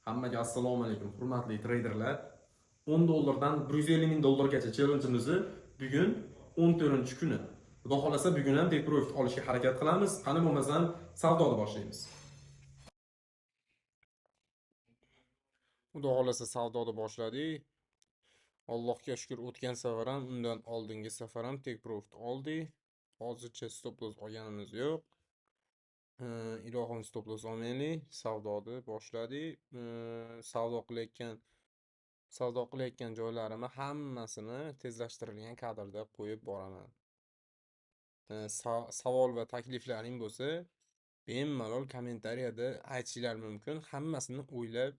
Hammaga assalomu alaykum, hurmatli treyderlar. 10 dollardan 150 ming dollargacha challenge'imizni bugun 14-kuni. Xudo xolasa bugun ham take profit olishga harakat qilamiz. Qani bo'lmasam savdoni boshlaymiz. Xudo xolasa savdoni boshladik. Allohga shukr, o'tgan safar ham, undan oldingi safar ham take profit oldik. Hozircha stop loss olganimiz yo'q. Ilohim stop loss olmaylik. Savdoni boshladik. Savdo qilayotgan joylarimni hammasini tezlashtirilgan kadrda qo'yib boraman. Savol va takliflaring bo'lsa, bemalol kommentariyada aytishingiz mumkin. Hammasini o'ylab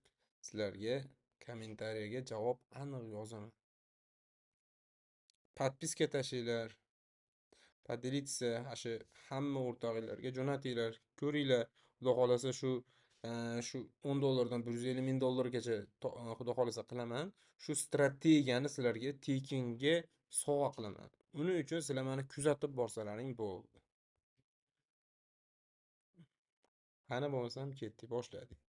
sizlarga kommentariyaga javob aniq yozaman. Podpiska tashinglar. Podelиться, shu hamma o'rtoqlarga jo'natinglar. Ko'ringlar, xudo xolasa shu 10 dollardan 150 ming dollargacha xudo xolasa qilaman. Shu strategiyani sizlarga tekinga sovg'a qilaman. Uning uchun sizlar meni kuzatib borsalaring bo'ldi. Qani bo'lsam ketdik, boshladik.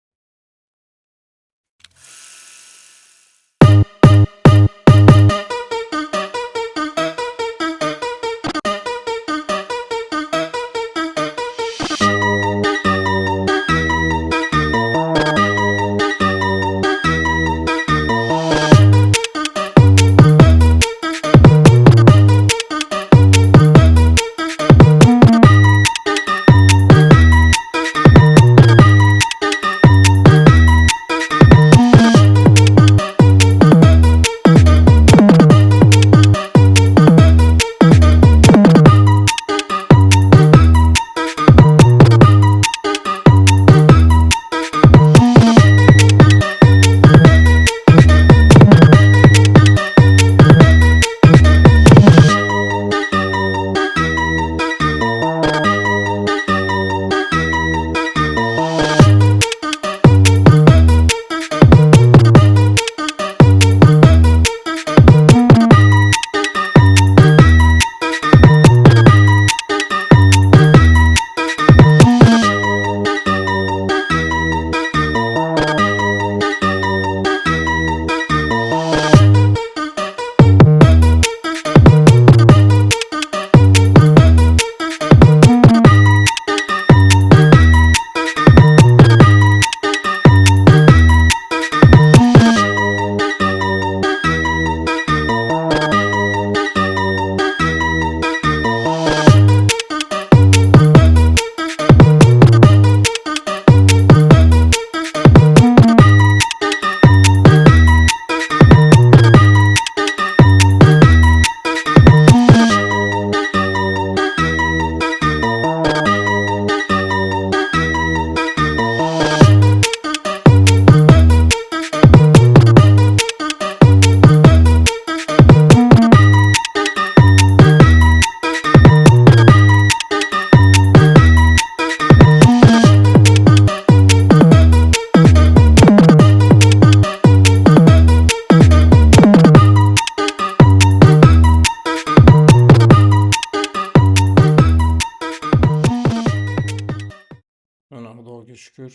Xudoga shukr,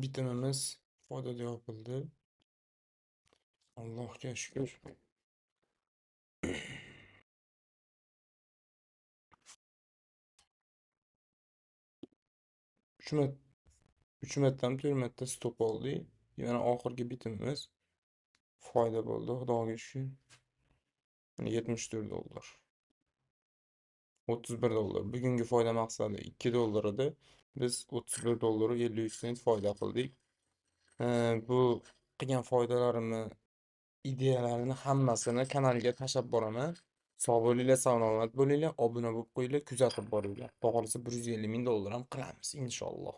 bitimimiz foydada yopildi. Allohga shukr. Uch martadan 4 marta stop oldik. Yana oxirgi bitimimiz foyda bo'ldi. Xudoga shukr. 74 dollar. 31 dollar. Bugungi foyda maqsadi 2 dollar edi. Biz 31 dollar 53 sent foyda qildik. Bu qilgan foydalarimni, ideyalarini hammasini kanalga tashab boraman. Sog' bo'linglar, salomat bo'linglar, obuna bo'lib qo'yinglar, kuzatib boringlar. Xudo xolasa 150 ming dollar ham qilamiz inshaalloh.